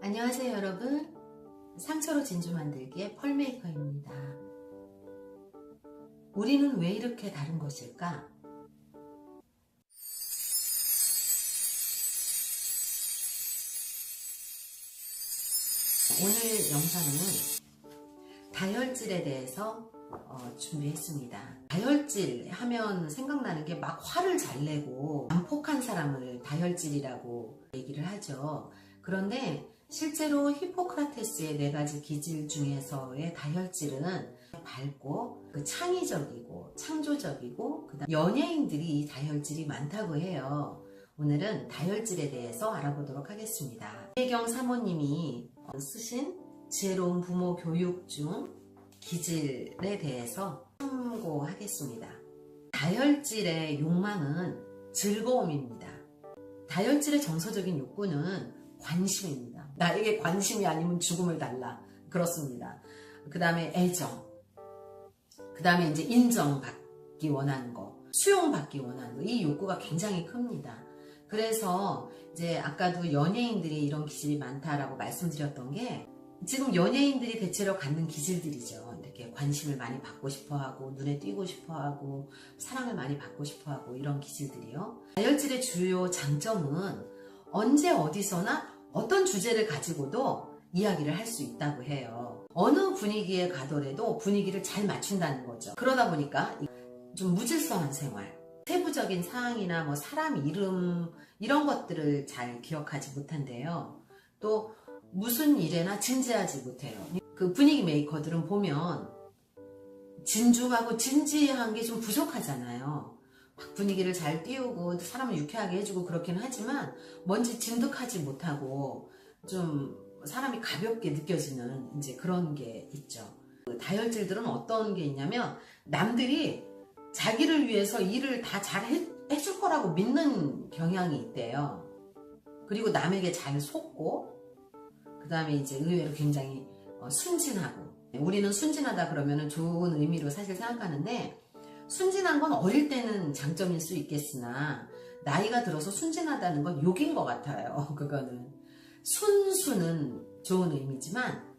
안녕하세요 여러분, 상처로 진주 만들기의 펄메이커입니다. 우리는 왜 이렇게 다른 것일까? 오늘 영상은 다혈질에 대해서 준비했습니다. 다혈질 하면 생각나는 게 막 화를 잘 내고 난폭한 사람을 다혈질이라고 얘기를 하죠. 그런데 실제로 히포크라테스의 4가지 기질 중에서의 다혈질은 밝고 창의적이고 창조적이고 그다음 연예인들이 이 다혈질이 많다고 해요. 오늘은 다혈질에 대해서 알아보도록 하겠습니다. 이혜경 사모님이 쓰신 지혜로운 부모 교육 중 기질에 대해서 참고하겠습니다. 다혈질의 욕망은 즐거움입니다. 다혈질의 정서적인 욕구는 관심입니다. 나에게 관심이 아니면 죽음을 달라. 그렇습니다. 그 다음에 애정. 그 다음에 이제 인정받기 원하는 거. 수용받기 원하는 거. 이 욕구가 굉장히 큽니다. 그래서 이제 아까도 연예인들이 이런 기질이 많다라고 말씀드렸던 게 지금 연예인들이 대체로 갖는 기질들이죠. 이렇게 관심을 많이 받고 싶어하고 눈에 띄고 싶어하고 사랑을 많이 받고 싶어하고 이런 기질들이요. 다혈질의 주요 장점은 언제 어디서나 어떤 주제를 가지고도 이야기를 할 수 있다고 해요. 어느 분위기에 가더라도 분위기를 잘 맞춘다는 거죠. 그러다 보니까 좀 무질서한 생활, 세부적인 사항이나 뭐 사람 이름 이런 것들을 잘 기억하지 못한대요. 또 무슨 일에나 진지하지 못해요. 그 분위기 메이커들은 보면 진중하고 진지한 게 좀 부족하잖아요. 막 분위기를 잘 띄우고 사람을 유쾌하게 해주고 그렇긴 하지만 뭔지 진득하지 못하고 좀 사람이 가볍게 느껴지는 이제 그런 게 있죠. 다혈질들은 어떤 게 있냐면 남들이 자기를 위해서 일을 다 잘 해줄 거라고 믿는 경향이 있대요. 그리고 남에게 잘 속고 그 다음에 이제 의외로 굉장히 순진하고, 우리는 순진하다 그러면 좋은 의미로 사실 생각하는데 순진한 건 어릴 때는 장점일 수 있겠으나 나이가 들어서 순진하다는 건 욕인 것 같아요. 그거는 순수는 좋은 의미지만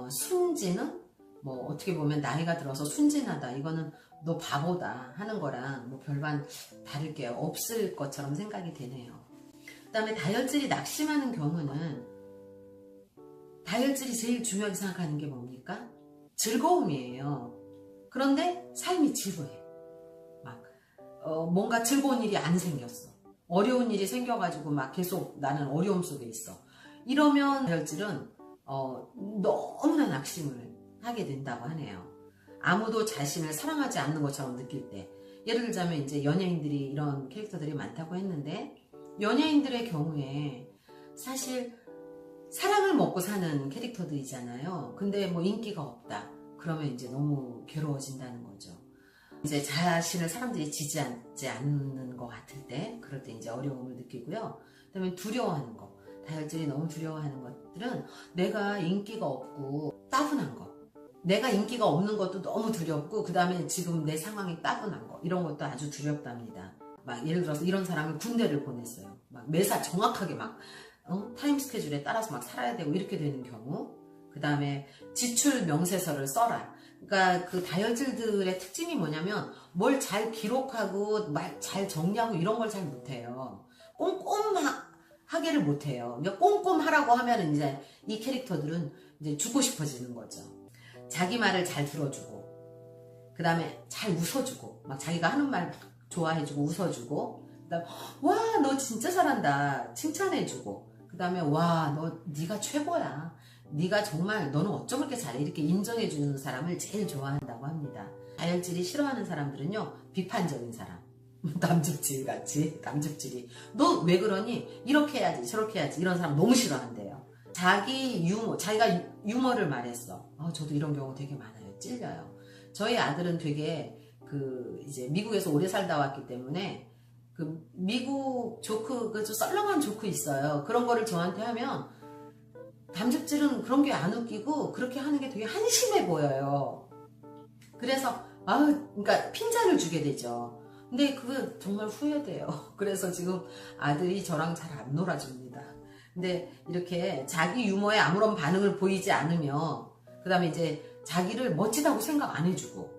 순진은 뭐 어떻게 보면 나이가 들어서 순진하다 이거는 너 바보다 하는 거랑 뭐 별반 다를 게 없을 것처럼 생각이 되네요. 그 다음에 다혈질이 낙심하는 경우는 다혈질이 제일 중요하게 생각하는 게 뭡니까? 즐거움이에요. 그런데 삶이 지루해. 뭔가 즐거운 일이 안 생겼어. 어려운 일이 생겨가지고 막 계속 나는 어려움 속에 있어. 이러면 다혈질은 너무나 낙심을 하게 된다고 하네요. 아무도 자신을 사랑하지 않는 것처럼 느낄 때, 예를 들자면 이제 연예인들이 이런 캐릭터들이 많다고 했는데 연예인들의 경우에 사실 사랑을 먹고 사는 캐릭터들이잖아요. 근데 뭐 인기가 없다. 그러면 이제 너무 괴로워진다는 거죠. 이제 자신을 사람들이 지지하지 않는 것 같을 때, 그럴 때 이제 어려움을 느끼고요. 그다음에 두려워하는 거. 다혈질이 너무 두려워하는 것들은 내가 인기가 없고 따분한 거. 내가 인기가 없는 것도 너무 두렵고, 그 다음에 지금 내 상황이 따분한 거. 이런 것도 아주 두렵답니다. 막 예를 들어서 이런 사람을 군대를 보냈어요. 막 매사 정확하게 막 타임 스케줄에 따라서 막 살아야 되고 이렇게 되는 경우. 그 다음에 지출 명세서를 써라. 그러니까 그 다혈질들의 특징이 뭐냐면 뭘 잘 기록하고 잘 정리하고 이런 걸 잘 못해요. 꼼꼼하게를 못해요. 그러니까 꼼꼼하라고 하면 이제 이 캐릭터들은 이제 죽고 싶어지는 거죠. 자기 말을 잘 들어주고, 그 다음에 잘 웃어주고, 막 자기가 하는 말 좋아해주고 웃어주고, 그 다음에 와, 너 진짜 잘한다 칭찬해주고, 그 다음에 와, 네가 최고야. 네가 정말 너는 어쩜 그렇게 잘해 이렇게 인정해주는 사람을 제일 좋아한다고 합니다. 다혈질이 싫어하는 사람들은요, 비판적인 사람. 남줍질 같이, 남줍질이 너 왜 그러니? 이렇게 해야지 저렇게 해야지 이런 사람 너무 싫어한대요. 자기가 유머를 말했어. 저도 이런 경우 되게 많아요. 찔려요. 저희 아들은 되게 이제 미국에서 오래 살다 왔기 때문에 그 미국 조크, 그 좀 썰렁한 조크 있어요. 그런 거를 저한테 하면 담즙질은 그런 게 안 웃기고 그렇게 하는 게 되게 한심해 보여요. 그래서 그러니까 핀잔을 주게 되죠. 근데 그거 정말 후회돼요. 그래서 지금 아들이 저랑 잘 안 놀아줍니다. 근데 이렇게 자기 유머에 아무런 반응을 보이지 않으며 그 다음에 이제 자기를 멋지다고 생각 안 해주고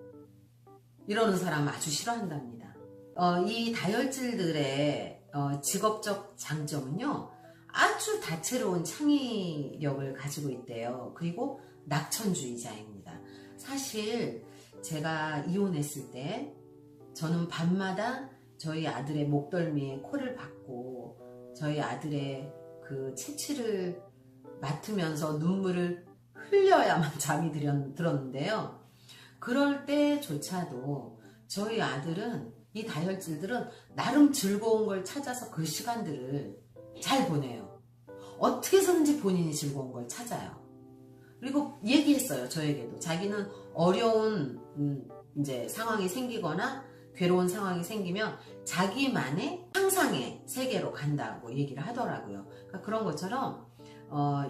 이러는 사람 아주 싫어한답니다. 이 다혈질들의 직업적 장점은요, 아주 다채로운 창의력을 가지고 있대요. 그리고 낙천주의자입니다. 사실 제가 이혼했을 때 저는 밤마다 저희 아들의 목덜미에 코를 박고 저희 아들의 그 채취를 맡으면서 눈물을 흘려야만 잠이 들었는데요. 그럴 때조차도 저희 아들은, 이 다혈질들은 나름 즐거운 걸 찾아서 그 시간들을 잘 보내요. 어떻게 해서든지 본인이 즐거운 걸 찾아요. 그리고 얘기했어요. 저에게도 자기는 어려운 이제 상황이 생기거나 괴로운 상황이 생기면 자기만의 상상의 세계로 간다고 얘기를 하더라고요. 그러니까 그런 것처럼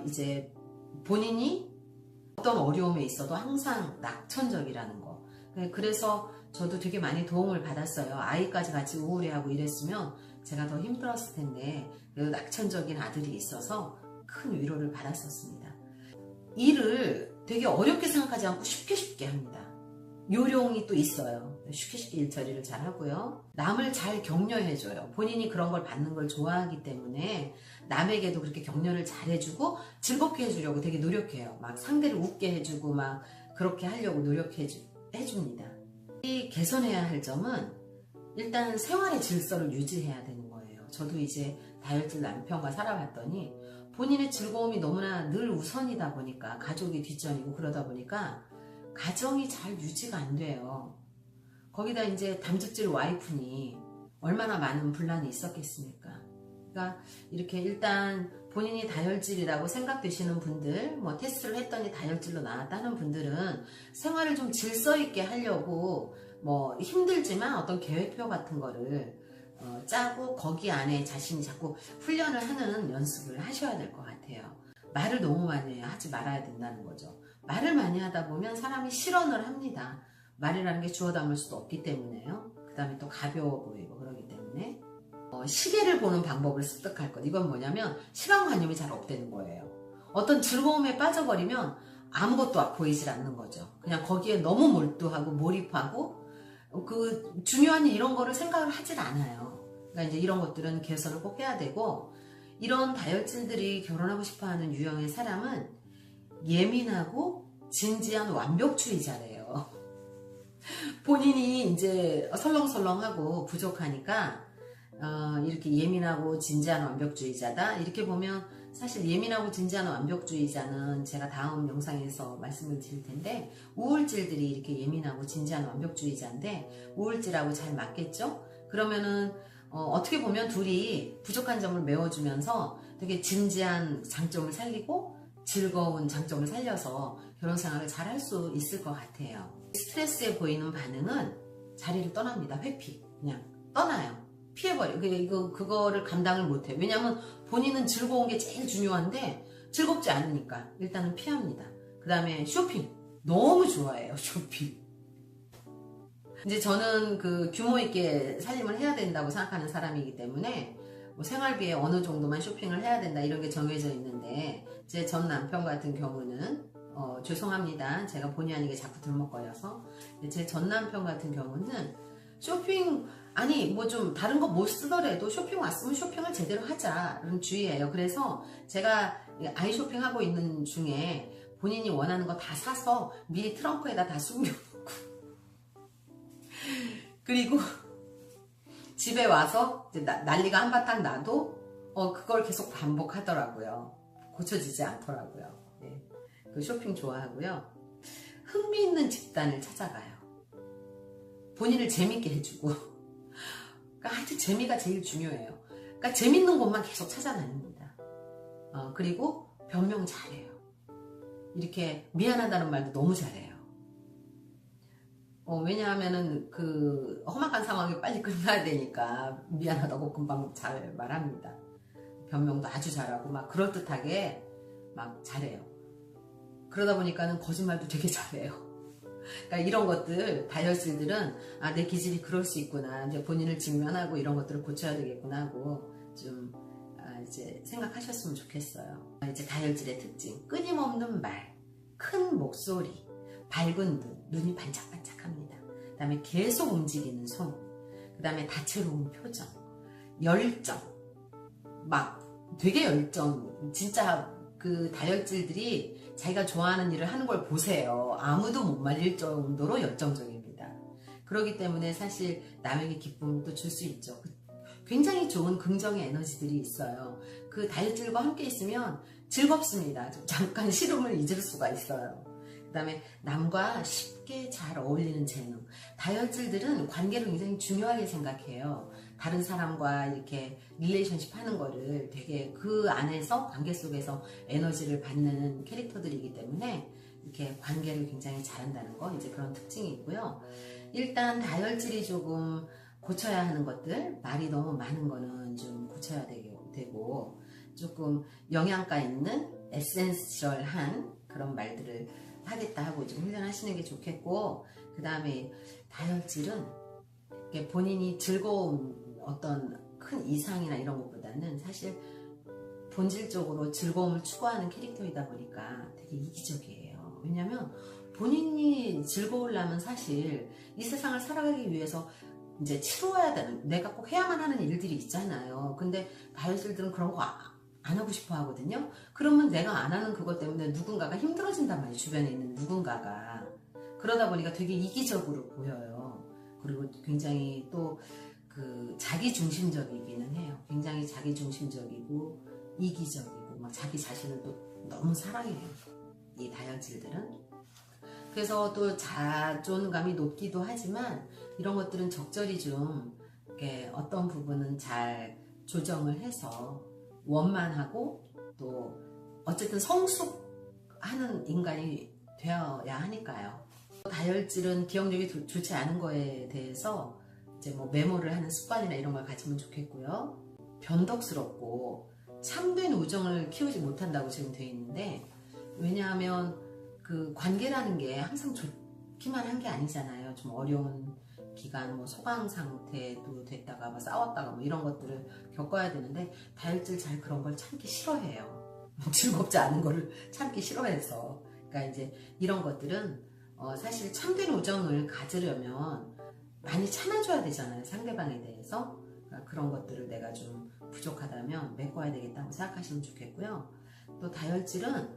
이제 본인이 어떤 어려움에 있어도 항상 낙천적이라는 거. 그래서 저도 되게 많이 도움을 받았어요. 아이까지 같이 우울해하고 이랬으면 제가 더 힘들었을 텐데 그래도 낙천적인 아들이 있어서 큰 위로를 받았었습니다. 일을 되게 어렵게 생각하지 않고 쉽게 합니다. 요령이 또 있어요. 쉽게 일 처리를 잘 하고요. 남을 잘 격려해줘요. 본인이 그런 걸 받는 걸 좋아하기 때문에 남에게도 그렇게 격려를 잘 해주고 즐겁게 해주려고 되게 노력해요. 막 상대를 웃게 해주고 막 그렇게 하려고 노력해줍니다. 이 개선해야 할 점은 일단 생활의 질서를 유지해야 되는 거예요. 저도 이제 다혈질 남편과 살아봤더니 본인의 즐거움이 너무나 늘 우선이다 보니까 가족이 뒷전이고 그러다 보니까 가정이 잘 유지가 안 돼요. 거기다 이제 담즙질 와이프니 얼마나 많은 분란이 있었겠습니까? 그러니까 이렇게 일단 본인이 다혈질이라고 생각되시는 분들, 뭐 테스트를 했더니 다혈질로 나왔다는 분들은 생활을 좀 질서 있게 하려고 뭐 힘들지만 어떤 계획표 같은 거를 짜고 거기 안에 자신이 자꾸 훈련을 하는 연습을 하셔야 될 것 같아요. 말을 너무 많이 해야 하지 말아야 된다는 거죠. 말을 많이 하다 보면 사람이 실언을 합니다. 말이라는 게 주워 담을 수도 없기 때문에요. 그 다음에 또 가벼워 보이고 그러기 때문에 시계를 보는 방법을 습득할 것. 이건 뭐냐면 시간관념이 잘 없다는 거예요. 어떤 즐거움에 빠져버리면 아무것도 보이질 않는 거죠. 그냥 거기에 너무 몰두하고 몰입하고 그 중요한 이런 거를 생각을 하질 않아요. 그러니까 이제 이런 것들은 개선을 꼭 해야 되고, 이런 다혈질들이 결혼하고 싶어하는 유형의 사람은 예민하고 진지한 완벽주의자래요. 본인이 이제 설렁설렁하고 부족하니까 이렇게 예민하고 진지한 완벽주의자다. 이렇게 보면 사실 예민하고 진지한 완벽주의자는 제가 다음 영상에서 말씀을 드릴 텐데, 우울질들이 이렇게 예민하고 진지한 완벽주의자인데 우울질하고 잘 맞겠죠? 그러면은 어떻게 보면 둘이 부족한 점을 메워주면서 되게 진지한 장점을 살리고 즐거운 장점을 살려서 결혼 생활을 잘 할 수 있을 것 같아요. 스트레스에 보이는 반응은 자리를 떠납니다. 회피. 그냥 떠나요. 피해버려. 그거를 감당을 못해요. 왜냐하면 본인은 즐거운 게 제일 중요한데 즐겁지 않으니까 일단은 피합니다. 그 다음에 쇼핑. 너무 좋아해요. 쇼핑. 이제 저는 그 규모 있게 살림을 해야 된다고 생각하는 사람이기 때문에 뭐 생활비에 어느 정도만 쇼핑을 해야 된다 이런 게 정해져 있는데, 제 전 남편 같은 경우는 죄송합니다. 제가 본의 아니게 자꾸 들먹거려서, 제 전 남편 같은 경우는 쇼핑 아니 뭐 좀 다른 거 못 쓰더라도 쇼핑 왔으면 쇼핑을 제대로 하자는 주의예요. 그래서 제가 아이 쇼핑하고 있는 중에 본인이 원하는 거 다 사서 미리 트렁크에다 다 숨겨놓고 그리고 집에 와서 이제 난리가 한바탕 나도 그걸 계속 반복하더라고요. 고쳐지지 않더라고요. 네. 그 쇼핑 좋아하고요. 흥미있는 집단을 찾아가요. 본인을 재밌게 해주고. 그러니까 하여튼 재미가 제일 중요해요. 그러니까 재밌는 곳만 계속 찾아다닙니다. 그리고 변명 잘해요. 이렇게 미안하다는 말도 너무 잘해요. 왜냐하면은 그 험악한 상황이 빨리 끝나야 되니까 미안하다고 금방 잘 말합니다. 변명도 아주 잘하고 막 그럴듯하게 막 잘해요. 그러다 보니까는 거짓말도 되게 잘해요. 그러니까 이런 것들, 다혈질들은 내 기질이 그럴 수 있구나, 이제 본인을 직면하고 이런 것들을 고쳐야 되겠구나 하고 좀 이제 생각하셨으면 좋겠어요. 이제 다혈질의 특징, 끊임없는 말, 큰 목소리, 밝은 눈이 반짝반짝합니다. 그 다음에 계속 움직이는 손, 그 다음에 다채로운 표정, 열정, 막 되게 열정, 진짜 그 다혈질들이 자기가 좋아하는 일을 하는 걸 보세요. 아무도 못 말릴 정도로 열정적입니다. 그렇기 때문에 사실 남에게 기쁨도 줄 수 있죠. 굉장히 좋은 긍정의 에너지들이 있어요. 그 다혈질과 함께 있으면 즐겁습니다. 좀 잠깐 시름을 잊을 수가 있어요. 그 다음에 남과 쉽게 잘 어울리는 재능. 다혈질들은 관계를 굉장히 중요하게 생각해요. 다른 사람과 이렇게 릴레이션십 하는 거를 되게 그 안에서 관계 속에서 에너지를 받는 캐릭터들이기 때문에 이렇게 관계를 굉장히 잘한다는 거, 이제 그런 특징이 있고요. 일단 다혈질이 조금 고쳐야 하는 것들, 말이 너무 많은 거는 좀 고쳐야 되고 조금 영양가 있는 에센셜한 그런 말들을 하겠다 하고 좀 훈련하시는 게 좋겠고, 그 다음에 다혈질은 본인이 즐거운 어떤 큰 이상이나 이런 것보다는 사실 본질적으로 즐거움을 추구하는 캐릭터이다 보니까 되게 이기적이에요. 왜냐면 본인이 즐거우려면 사실 이 세상을 살아가기 위해서 이제 치루어야 되는, 내가 꼭 해야만 하는 일들이 있잖아요. 근데 다혈질들은 그런 거 안 하고 싶어 하거든요. 그러면 내가 안 하는 그것 때문에 누군가가 힘들어진단 말이에요. 주변에 있는 누군가가. 그러다 보니까 되게 이기적으로 보여요. 그리고 굉장히 또 그 자기중심적이기는 해요. 굉장히 자기중심적이고 이기적이고 막 자기 자신을 또 너무 사랑해요. 이 다혈질들은. 그래서 또 자존감이 높기도 하지만 이런 것들은 적절히 좀 이렇게 어떤 부분은 잘 조정을 해서 원만하고 또 어쨌든 성숙하는 인간이 되어야 하니까요. 다혈질은 기억력이 좋지 않은 거에 대해서 이제 뭐 메모를 하는 습관이나 이런 걸 가지면 좋겠고요. 변덕스럽고 참된 우정을 키우지 못한다고 지금 되어 있는데, 왜냐하면 그 관계라는 게 항상 좋기만 한 게 아니잖아요. 좀 어려운 기간, 뭐 소강 상태도 됐다가 뭐 싸웠다가 뭐 이런 것들을 겪어야 되는데, 다혈질 잘 그런 걸 참기 싫어해요. 즐겁지 않은 거를 참기 싫어해서. 그러니까 이제 이런 것들은 사실 참된 우정을 가지려면 많이 참아줘야 되잖아요. 상대방에 대해서. 그러니까 그런 것들을 내가 좀 부족하다면 메꿔야 되겠다고 생각하시면 좋겠고요. 또 다혈질은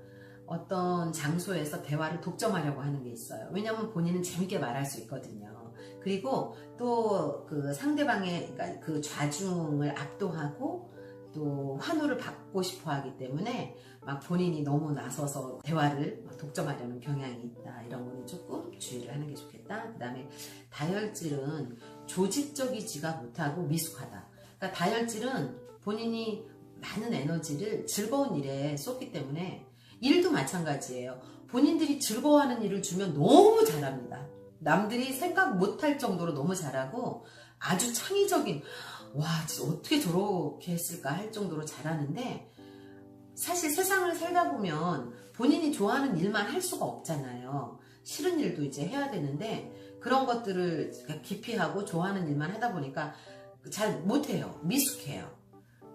어떤 장소에서 대화를 독점하려고 하는 게 있어요. 왜냐하면 본인은 재밌게 말할 수 있거든요. 그리고 또 그 상대방의 그러니까 그 좌중을 압도하고 또 환호를 받고 싶어 하기 때문에 막 본인이 너무 나서서 대화를 독점하려는 경향이 있다. 이런 거는 조금 주의를 하는 게 좋겠다. 그 다음에 다혈질은 조직적이지가 못하고 미숙하다. 그러니까 다혈질은 본인이 많은 에너지를 즐거운 일에 쏟기 때문에, 일도 마찬가지예요. 본인들이 즐거워하는 일을 주면 너무 잘합니다. 남들이 생각 못할 정도로 너무 잘하고 아주 창의적인, 와 진짜 어떻게 저렇게 했을까 할 정도로 잘하는데, 사실 세상을 살다 보면 본인이 좋아하는 일만 할 수가 없잖아요. 싫은 일도 이제 해야 되는데 그런 것들을 기피하고 좋아하는 일만 하다 보니까 잘 못해요. 미숙해요.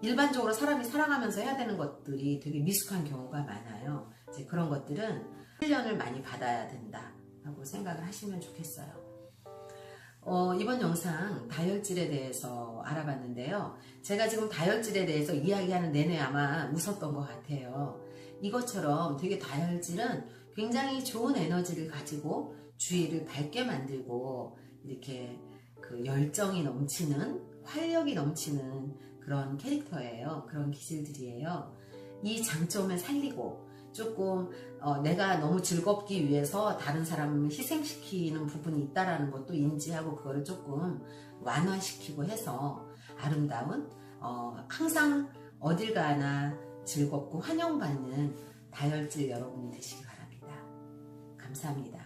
일반적으로 사람이 살아가면서 해야 되는 것들이 되게 미숙한 경우가 많아요. 이제 그런 것들은 훈련을 많이 받아야 된다 하고 생각을 하시면 좋겠어요. 이번 영상 다혈질에 대해서 알아봤는데요. 제가 지금 다혈질에 대해서 이야기하는 내내 아마 웃었던 것 같아요. 이것처럼 되게 다혈질은 굉장히 좋은 에너지를 가지고 주위를 밝게 만들고 이렇게 그 열정이 넘치는, 활력이 넘치는 그런 캐릭터예요. 그런 기질들이에요. 이 장점을 살리고 조금 내가 너무 즐겁기 위해서 다른 사람을 희생시키는 부분이 있다라는 것도 인지하고 그거를 조금 완화시키고 해서 아름다운, 항상 어딜 가나 즐겁고 환영받는 다혈질 여러분이 되시기 바랍니다. 감사합니다.